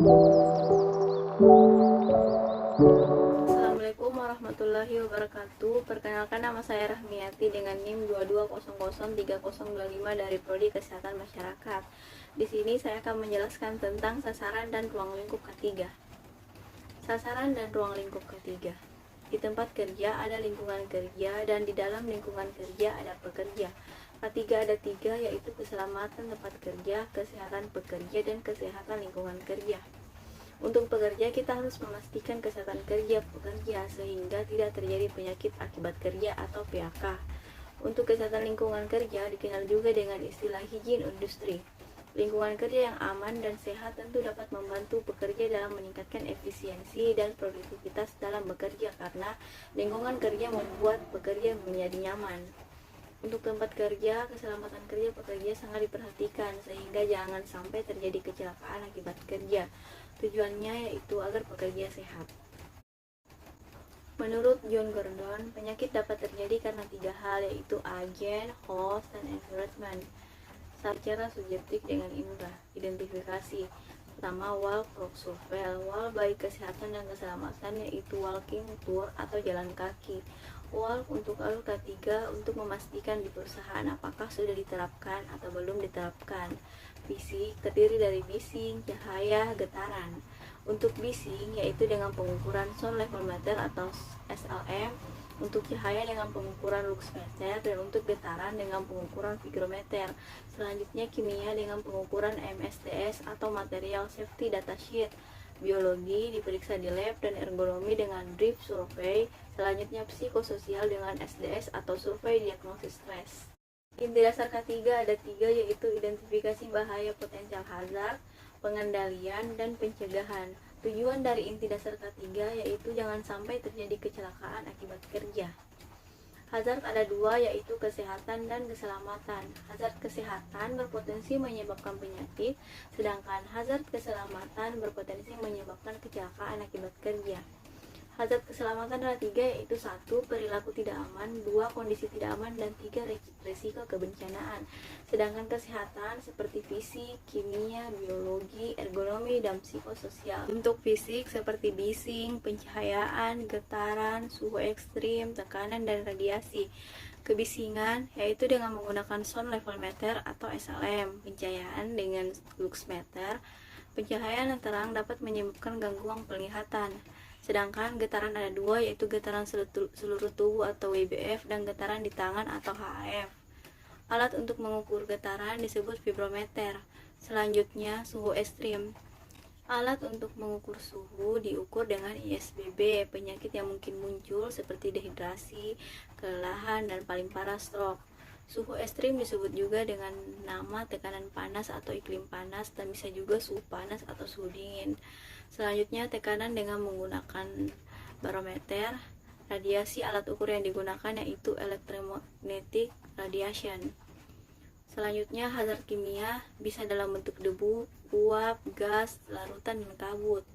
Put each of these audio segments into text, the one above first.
Assalamualaikum warahmatullahi wabarakatuh. Perkenalkan, nama saya Rahmiati dengan NIM 22003025 dari Prodi Kesehatan Masyarakat. Di sini saya akan menjelaskan tentang sasaran dan ruang lingkup ketiga. Sasaran dan ruang lingkup ketiga. Di tempat kerja ada lingkungan kerja, dan di dalam lingkungan kerja ada pekerja. Ketiga ada tiga, yaitu keselamatan tempat kerja, kesehatan pekerja, dan kesehatan lingkungan kerja. Untuk pekerja, kita harus memastikan kesehatan kerja pekerja sehingga tidak terjadi penyakit akibat kerja atau PHK. Untuk kesehatan lingkungan kerja dikenal juga dengan istilah higien industri. Lingkungan kerja yang aman dan sehat tentu dapat membantu pekerja dalam meningkatkan efisiensi dan produktivitas dalam bekerja, karena lingkungan kerja membuat pekerja menjadi nyaman. Untuk tempat kerja, keselamatan kerja pekerja sangat diperhatikan sehingga jangan sampai terjadi kecelakaan akibat kerja. Tujuannya yaitu agar pekerja sehat. Menurut John Gordon, penyakit dapat terjadi karena tiga hal, yaitu agen, host, dan environment, secara subjektif dengan indera. Identifikasi pertama, walk, talk, surveil. Walk baik kesehatan dan keselamatan, yaitu walking tour atau jalan kaki. Walk untuk alur ketiga untuk memastikan di perusahaan apakah sudah diterapkan atau belum diterapkan. Bising terdiri dari bising, cahaya, getaran. Untuk bising yaitu dengan pengukuran sound level meter atau SLM, untuk cahaya dengan pengukuran lux meter, dan untuk getaran dengan pengukuran vigrometer. Selanjutnya kimia dengan pengukuran MSDS atau material safety data sheet. Biologi diperiksa di lab, dan ergonomi dengan drift survey. Selanjutnya psikososial dengan SDS atau survei diagnosis stres. Inti dasar ketiga ada tiga, yaitu identifikasi bahaya potensial hazard, pengendalian, dan pencegahan. Tujuan dari inti dasar ketiga yaitu jangan sampai terjadi kecelakaan akibat kerja. Hazard ada dua, yaitu kesehatan dan keselamatan. Hazard kesehatan berpotensi menyebabkan penyakit, sedangkan hazard keselamatan berpotensi menyebabkan kecelakaan akibat kerja. Hazard keselamatan ada tiga, yaitu 1. Perilaku tidak aman, 2. Kondisi tidak aman, dan 3. Risiko kebencanaan. Sedangkan kesehatan seperti fisik, kimia, biologi, ergonomi, dan psikososial. Untuk fisik seperti bising, pencahayaan, getaran, suhu ekstrim, tekanan, dan radiasi. Kebisingan yaitu dengan menggunakan sound level meter atau SLM. Pencahayaan dengan lux meter. Pencahayaan yang terang dapat menyebabkan gangguan penglihatan. Sedangkan getaran ada dua, yaitu getaran seluruh tubuh atau WBF dan getaran di tangan atau HAF. Alat untuk mengukur getaran disebut vibrometer. Selanjutnya, suhu ekstrim. Alat untuk mengukur suhu diukur dengan ISBB. Penyakit yang mungkin muncul seperti dehidrasi, kelelahan, dan paling parah stroke. Suhu ekstrim disebut juga dengan nama tekanan panas atau iklim panas, dan bisa juga suhu panas atau suhu dingin. Selanjutnya, tekanan dengan menggunakan barometer. Radiasi, alat ukur yang digunakan yaitu electromagnetic radiation. Selanjutnya, hazard kimia bisa dalam bentuk debu, uap, gas, larutan, dan kabut.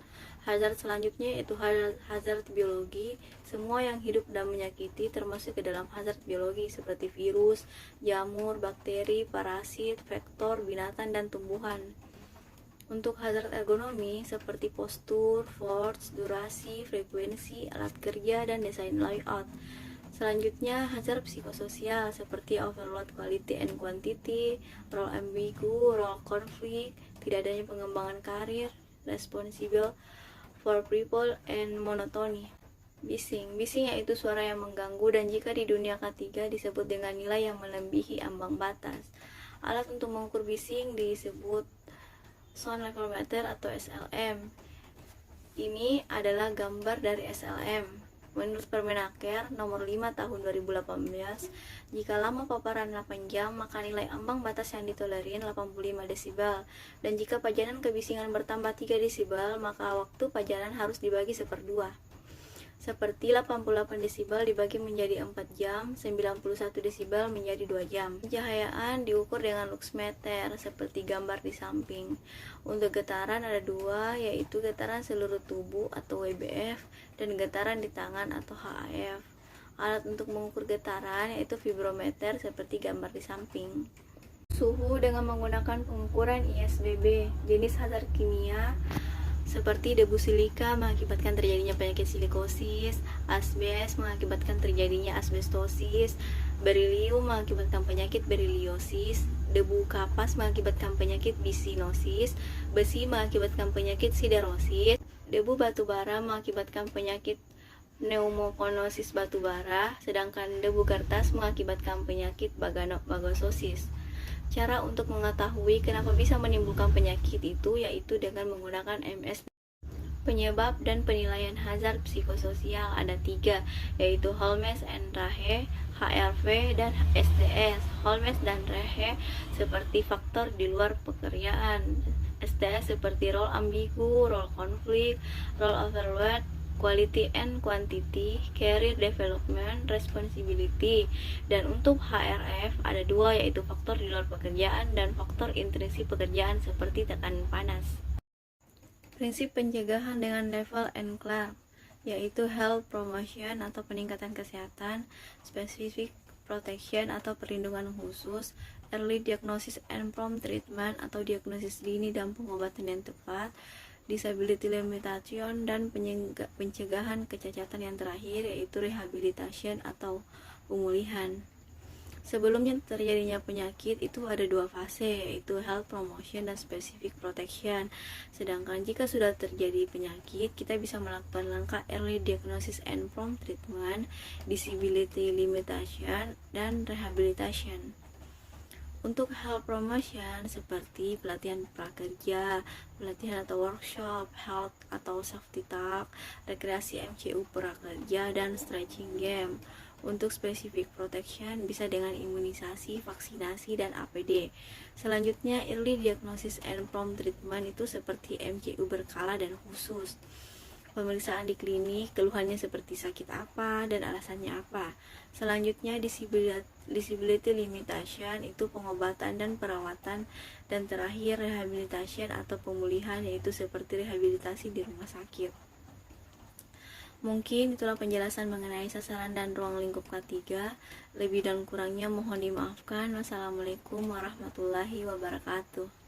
Hazard selanjutnya yaitu hazard biologi. Semua yang hidup dan menyakiti termasuk ke dalam hazard biologi seperti virus, jamur, bakteri, parasit, vektor, binatang, dan tumbuhan. Untuk hazard ergonomi seperti postur, force, durasi, frekuensi, alat kerja, dan desain layout. Selanjutnya, hazard psikososial seperti overload quality and quantity, role ambigu, role conflict, tidak adanya pengembangan karir, responsible for people, and monotony. Bising yaitu suara yang mengganggu, dan jika di dunia ketiga disebut dengan nilai yang melebihi ambang batas. Alat untuk mengukur bising disebut sound level meter atau SLM. Ini adalah gambar dari SLM. Menurut Permenaker nomor 5 tahun 2018, jika lama paparan 8 jam, maka nilai ambang batas yang ditolerir 85 desibel. Dan jika pajanan kebisingan bertambah 3 desibel, maka waktu pajanan harus dibagi 1/2. Seperti 88 desibel dibagi menjadi 4 jam, 91 desibel menjadi 2 jam. Pencahayaan diukur dengan lux meter seperti gambar di samping. Untuk getaran ada dua, yaitu getaran seluruh tubuh atau WBF dan getaran di tangan atau HAF. Alat untuk mengukur getaran yaitu vibrometer seperti gambar di samping. Suhu dengan menggunakan pengukuran ISBB. Jenis hazard kimia seperti debu silika mengakibatkan terjadinya penyakit silikosis, asbes mengakibatkan terjadinya asbestosis, berilium mengakibatkan penyakit beriliosis, debu kapas mengakibatkan penyakit bisinosis, besi mengakibatkan penyakit siderosis, debu batubara mengakibatkan penyakit pneumokonosis batubara, sedangkan debu kertas mengakibatkan penyakit bagososis. Cara untuk mengetahui kenapa bisa menimbulkan penyakit itu yaitu dengan menggunakan MS. Penyebab dan penilaian hazard psikososial ada 3, yaitu Holmes and Rahe, HRV, dan SDS. Holmes dan Rahe seperti faktor di luar pekerjaan, SDS seperti role ambigu, role konflik, role overload, quality and quantity, career development, responsibility. Dan untuk HRF ada 2, yaitu faktor di luar pekerjaan dan faktor intrinsik pekerjaan seperti tekanan panas. Prinsip pencegahan dengan level and Clark, yaitu health promotion atau peningkatan kesehatan, specific protection atau perlindungan khusus, early diagnosis and prompt treatment atau diagnosis dini dan pengobatan yang tepat, disability limitation, dan pencegahan kecacatan yang terakhir yaitu rehabilitation atau pemulihan. Sebelumnya terjadinya penyakit itu ada 2 fase, yaitu health promotion dan specific protection. Sedangkan jika sudah terjadi penyakit, kita bisa melakukan langkah early diagnosis and prompt treatment, disability limitation, dan rehabilitation. Untuk health promotion seperti pelatihan prakerja, pelatihan atau workshop, health atau safety talk, rekreasi MCU prakerja, dan stretching game. Untuk specific protection bisa dengan imunisasi, vaksinasi, dan APD. Selanjutnya early diagnosis and prompt treatment itu seperti MCU berkala dan khusus. Pemeriksaan di klinik, keluhannya seperti sakit apa dan alasannya apa. Selanjutnya disability limitation itu pengobatan dan perawatan, dan terakhir rehabilitation atau pemulihan yaitu seperti rehabilitasi di rumah sakit. Mungkin itulah penjelasan mengenai sasaran dan ruang lingkup K3. Lebih dan kurangnya mohon dimaafkan. Wassalamualaikum warahmatullahi wabarakatuh.